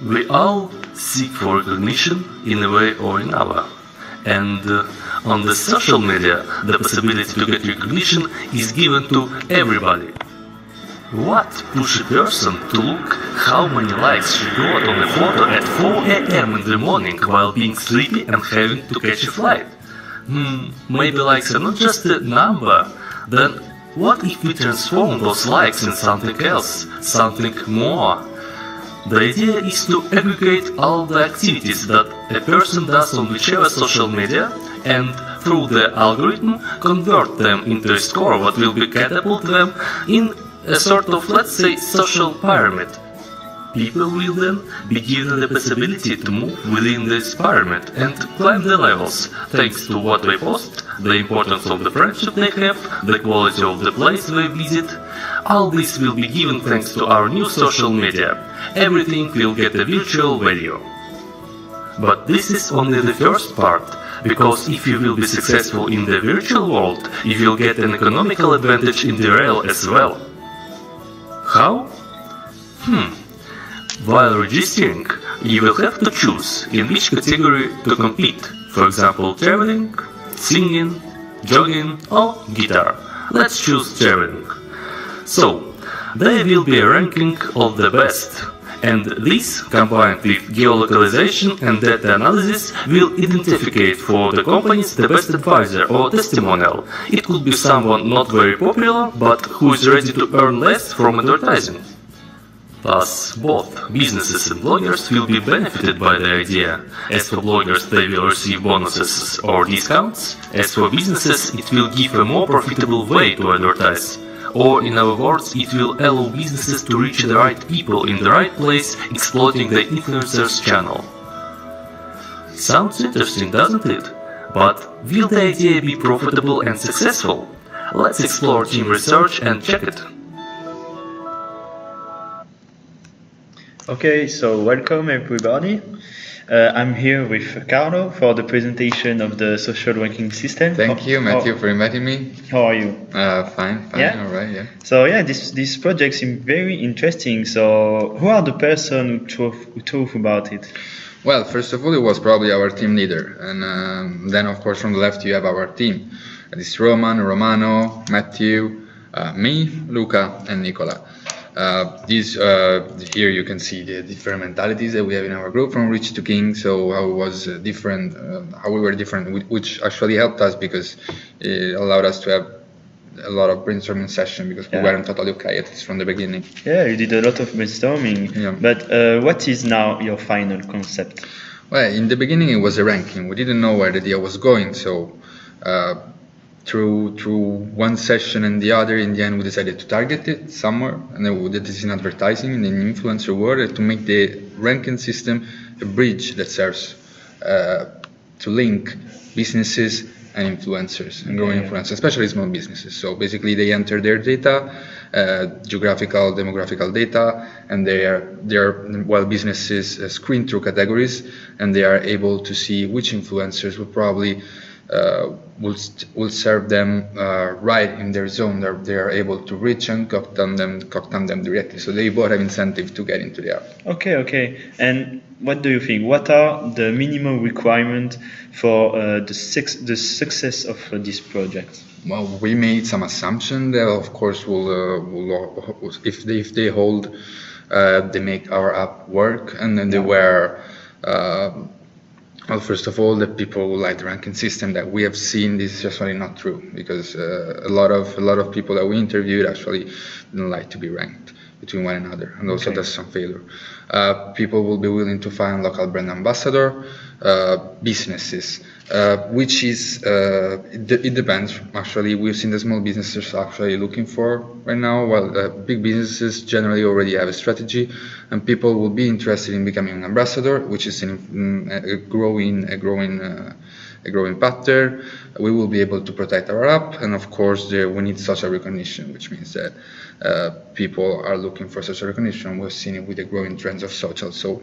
We all seek for recognition in a way or another. And on the social media, the possibility to get recognition is given to everybody. What pushes a person to look how many likes she got on a photo at 4 a.m. in the morning while being sleepy and having to catch a flight? Maybe likes are not just a number. Then what if we transform those likes in something else, something more? The idea is to aggregate all the activities that a person does on whichever social media and through the algorithm convert them into a score that will be catapult them in a sort of, let's say, social pyramid. People will then be given the possibility to move within this pyramid and climb the levels, thanks to what they post, the importance of the friendship they have, the quality of the place they visit. All this will be given thanks to our new social media. Everything will get a virtual value. But this is only the first part, because if you will be successful in the virtual world, you will get an economical advantage in the real as well. How? While registering, you will have to choose in which category to compete. For example, traveling, singing, jogging or guitar. Let's choose traveling. So, there will be a ranking of the best. And this, combined with geolocalization and data analysis, will identify for the companies the best advisor or testimonial. It could be someone not very popular, but who is ready to earn less from advertising. Thus, both businesses and bloggers will be benefited by the idea. As for bloggers, they will receive bonuses or discounts. As for businesses, it will give a more profitable way to advertise. Or, in other words, it will allow businesses to reach the right people in the right place, exploiting the influencer's channel. Sounds interesting, doesn't it? But will the idea be profitable and successful? Let's explore team research and check it. Okay, so welcome everybody. I'm here with Carlo for the presentation of the social ranking system. Thank you, Matthew, for inviting me. How are you? Fine, Yeah? all right, yeah. So yeah, this project seems very interesting. So who are the person who talk about it? Well, first of all, it was probably our team leader, and then of course from the left you have our team. It's Roman, Romano, Matthew, me, Luca, and Nicola. Here you can see the different mentalities that we have in our group, from rich to king. So how it was different, how we were different, which actually helped us because it allowed us to have a lot of brainstorming session because we weren't totally okay at least from the beginning. Yeah, you did a lot of brainstorming. Yeah. But what is now your final concept? Well, in the beginning it was a ranking. We didn't know where the idea was going, so through one session and the other, in the end we decided to target it somewhere, and then we did this in advertising, in the influencer world, to make the ranking system a bridge that serves to link businesses and influencers and growing influencers, especially small businesses. So basically they enter their data, geographical, demographical data, and they are businesses screen through categories, and they are able to see which influencers will probably will serve them right in their zone. They are able to reach and contact them directly. So they both have incentive to get into the app. Okay. And what do you think? What are the minimum requirements for the success of this project? Well, we made some assumption that, of course, will if they hold, they make our app work, and then they were. Well, first of all, that people will like the ranking system that we have seen. This is actually not true because a lot of people that we interviewed actually didn't like to be ranked between one another, and also that's some failure. People will be willing to find local brand ambassador, businesses, which is it depends. Actually, we've seen the small businesses actually looking for right now. Well, big businesses generally already have a strategy, and people will be interested in becoming an ambassador, which is a growing pattern. We will be able to protect our app, and of course, we need social recognition, which means that people are looking for social recognition. We've seen it with the growing trends of social. So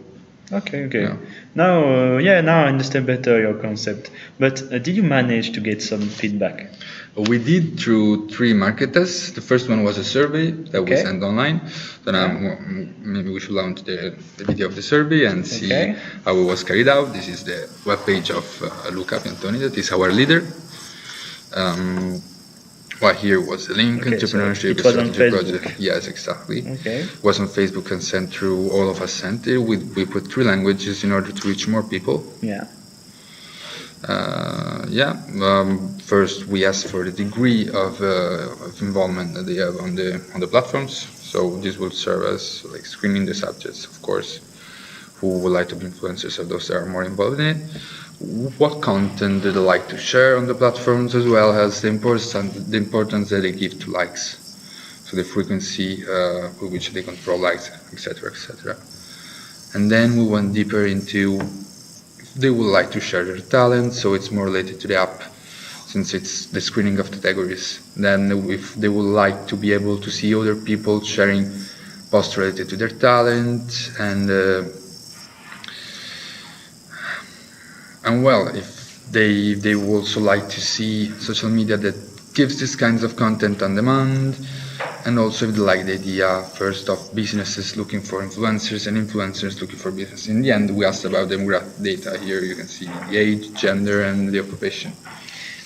Okay, okay. Yeah. Now, now I understand better your concept. But did you manage to get some feedback? We did through 3 market tests. The first one was a survey that we Okay. sent online. Then maybe we should launch the video of the survey and see Okay. how it was carried out. This is the webpage of Luca Piantoni, that is our leader. Well, here was the link, Okay, so Entrepreneurship it was on Strategy Facebook. Project. Yes, exactly. Okay. It was on Facebook and sent through, all of us sent it. We put 3 languages in order to reach more people. Yeah. First we asked for the degree of involvement that they have on the platforms. So this will serve as like screening the subjects, of course, who would like to be influencers, of those that are more involved in it. What content do they like to share on the platforms, as well as the importance that they give to likes, so the frequency with which they control likes, etc., etc. And then we went deeper into if they would like to share their talent, so it's more related to the app, since it's the screening of categories. Then if they would like to be able to see other people sharing posts related to their talent, and well, if they would also like to see social media that gives these kinds of content on demand, and also if they like the idea first of businesses looking for influencers and influencers looking for business. In the end, we asked about demographic data. Here you can see the age, gender, and the occupation.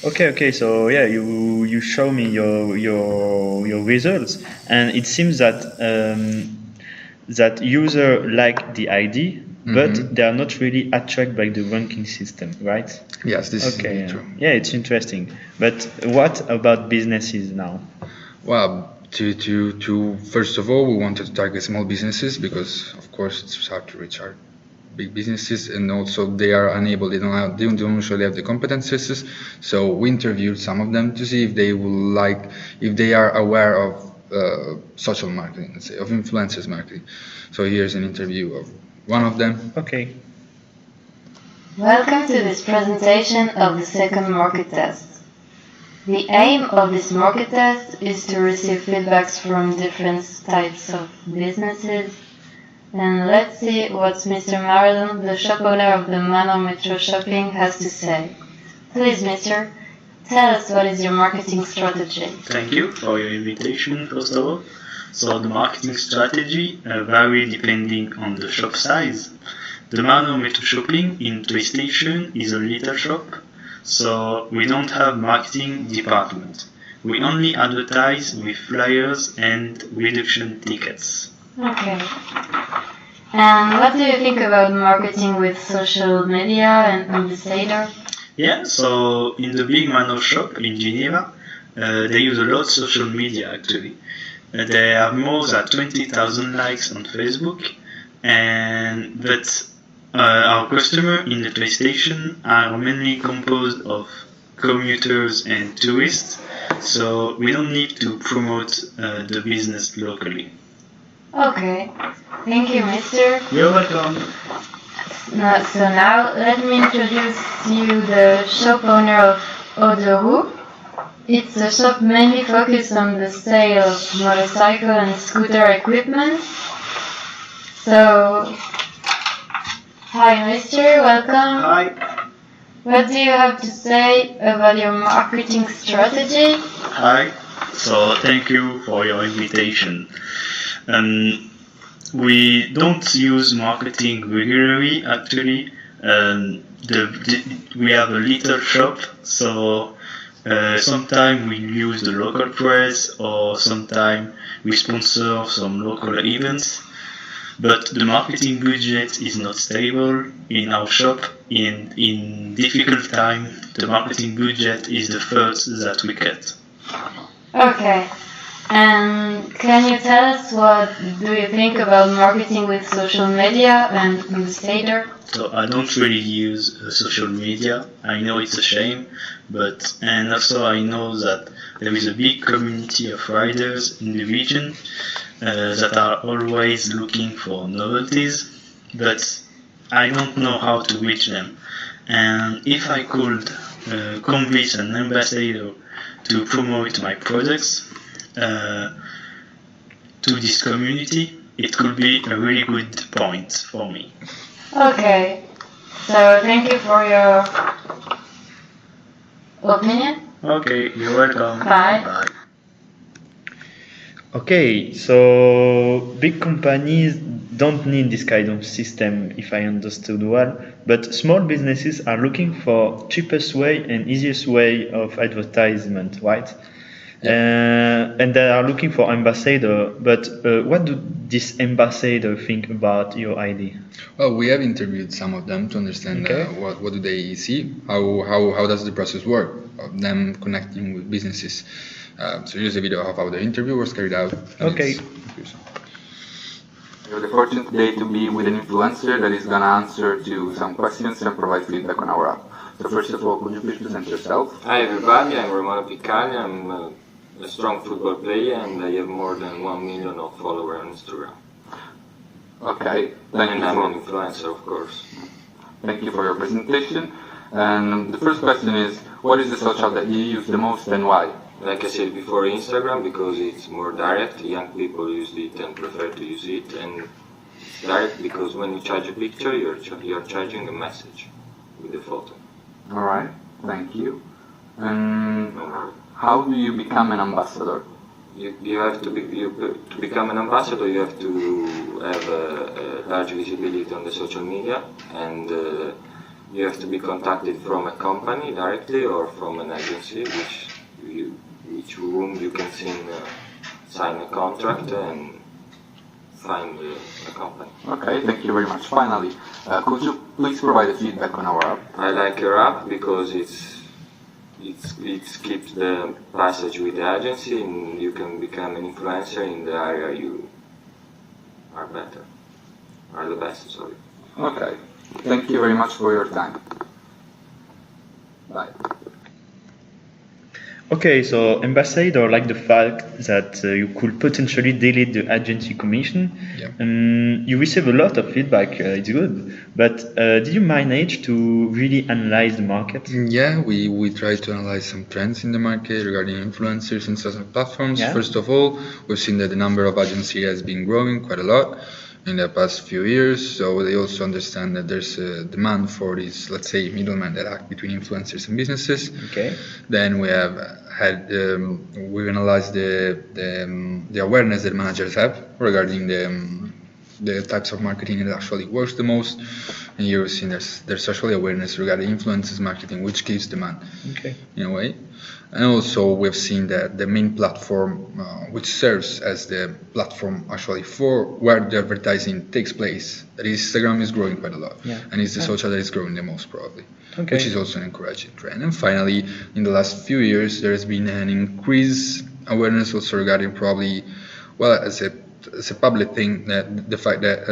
Okay. So yeah, you show me your results, and it seems that that user like the ID, but they are not really attracted by the ranking system, right? Yes, this is Okay. really true. Yeah, it's interesting. But what about businesses now? Well, to first of all, we wanted to target small businesses because, of course, it's hard to reach our big businesses, and also they are unable. They don't usually have the competences. So we interviewed some of them to see if they would like, if they are aware of social marketing, let's say, of influencers marketing. So here's an interview of one of them. Okay. Welcome to this presentation of the second market test. The aim of this market test is to receive feedbacks from different types of businesses. And let's see what Mr. Maradon, the shop owner of the Manor Metro Shopping, has to say. Please, Mr., tell us what is your marketing strategy. Thank you for your invitation, first of all. So the marketing strategy vary depending on the shop size. The Manor Metro Shopping in Toy Station is a little shop, so we don't have marketing department. We only advertise with flyers and reduction tickets. Okay. And what do you think about marketing with social media and ambassador? Yeah, so in the big Manor shop in Geneva, they use a lot social media actually. They have more than 20,000 likes on Facebook, but our customers in the Toy Station are mainly composed of commuters and tourists, so we don't need to promote the business locally. Okay, thank you, Mister. You're welcome. So now let me introduce you the shop owner of Eau de Roue. It's a shop mainly focused on the sale of motorcycle and scooter equipment. So, hi Mister, welcome. Hi. What do you have to say about your marketing strategy? Hi. So thank you for your invitation. We don't use marketing regularly actually. We have a little shop, so sometimes we use the local press, or sometimes we sponsor some local events. But the marketing budget is not stable in our shop. In difficult time, the marketing budget is the first that we cut. Okay. And can you tell us what do you think about marketing with social media and ambassador? So I don't really use social media. I know it's a shame, and also I know that there is a big community of riders in the region that are always looking for novelties, but I don't know how to reach them. And if I could convince an ambassador to promote my products to this community, it could be a really good point for me. Okay. So thank you for your opinion. Okay, you're welcome. Bye. Bye. Okay, so big companies don't need this kind of system, if I understood well, but small businesses are looking for cheapest way and easiest way of advertisement, right? And they are looking for ambassador, but what do this ambassador think about your idea? Well, we have interviewed some of them to understand Okay. what do they see, how does the process work of them connecting with businesses. So here's a video of how the interview was carried out. and Okay. it's- We have the fortune today to be with an influencer that is going to answer to some questions and provide feedback on our app. So first of all, could you please present yourself? Hi everybody, I'm Romano Piccaglia. I'm a strong football player and I have more than 1 million of followers on Instagram. Okay, thank And you I'm for, an influencer, of course. thank you for your presentation. And the first question is, what is the social that you use the most and why? Like I said before, Instagram because it's more direct. Young people use it and prefer to use it, and it's direct because when you charge a picture, you're charging a message with the photo. All right, thank you. And how do you become an ambassador? You have to to become an ambassador. You have to have a large visibility on the social media, and you have to be contacted from a company directly or from an agency, which whom you can sign a contract and find a company. Okay, thank you very much. Finally, could you please provide a feedback on our app? I like your app because it skips the passage with the agency, and you can become an influencer in the area you are the best. Sorry. Okay, thank you very much for your time. Bye. Okay, so ambassador like the fact that you could potentially delete the agency commission. Yeah. You receive a lot of feedback. It's good, but did you manage to really analyze the market? Yeah, we try to analyze some trends in the market regarding influencers and social platforms. Yeah. First of all, we've seen that the number of agencies has been growing quite a lot in the past few years. So they also understand that there's a demand for these, let's say, middlemen that act between influencers and businesses. Okay. Then we have had we analyzed the awareness that managers have regarding the types of marketing that actually works the most. And here we've seen there's actually awareness regarding influencers marketing, which gives demand Okay. in a way. And also we've seen that the main platform, which serves as the platform actually for where the advertising takes place, that is Instagram, is growing quite a lot. Yeah. And it's the social that is growing the most probably, Okay. which is also an encouraging trend. And finally, in the last few years, there has been an increased awareness also regarding probably, well, as a public thing, that the fact that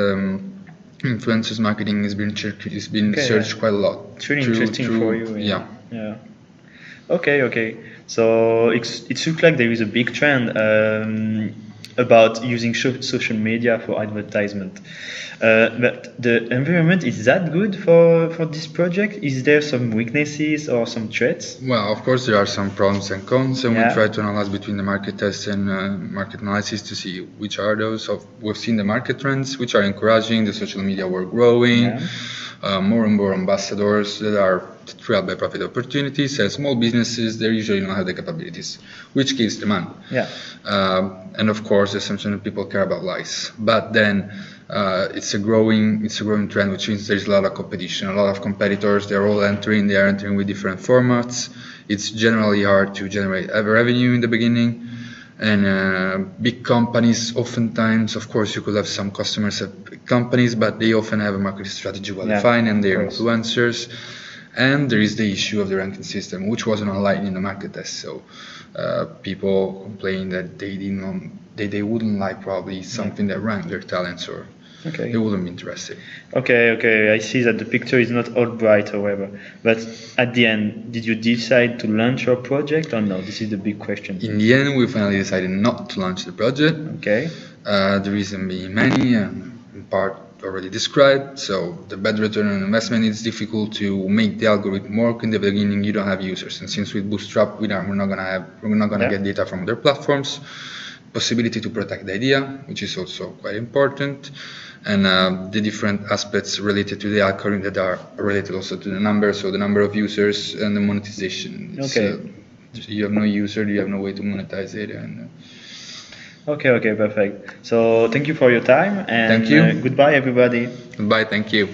influencers marketing has been Okay, searched yeah. quite a lot. It's really through- interesting through- for you. Yeah. Yeah. Okay. So it looks like there is a big trend about using social media for advertisement. But the environment, is that good for this project? Is there some weaknesses or some threats? Well, of course, there are some pros and cons, and Yeah. we try to analyze between the market tests and market analysis to see which are those. So we've seen the market trends, which are encouraging. The social media were growing, Yeah. more and more ambassadors that are thrilled by profit opportunities. And small businesses, they usually don't have the capabilities, which gives demand. Yeah. And of course, the assumption that people care about likes. But then it's a growing trend, which means there's a lot of competition, a lot of competitors. They're all entering. They are entering with different formats. It's generally hard to generate revenue in the beginning. And big companies, oftentimes, of course, you could have some customers at big companies, but they often have a marketing strategy well defined, and they're course. influencers. And there is the issue of the ranking system, which wasn't aligned in the market test. So people complain that they wouldn't like probably something that ranked their talents, or Okay. they wouldn't be interested. Okay. I see that the picture is not all bright, however. But at the end, did you decide to launch your project or no? This is the big question. In the end, we finally decided not to launch the project. Okay. The reason being many, and in part already described. So the bad return on investment, it's difficult to make the algorithm work. In the beginning, you don't have users, and since we bootstrap, we're not gonna Yeah. get data from other platforms. possibility to protect the idea, which is also quite important, and the different aspects related to the algorithm that are related also to the numbers, so the number of users and the monetization. Okay. You have no user, you have no way to monetize it. And Okay, perfect. So thank you for your time, and Thank you. Goodbye, everybody. goodbye, thank you.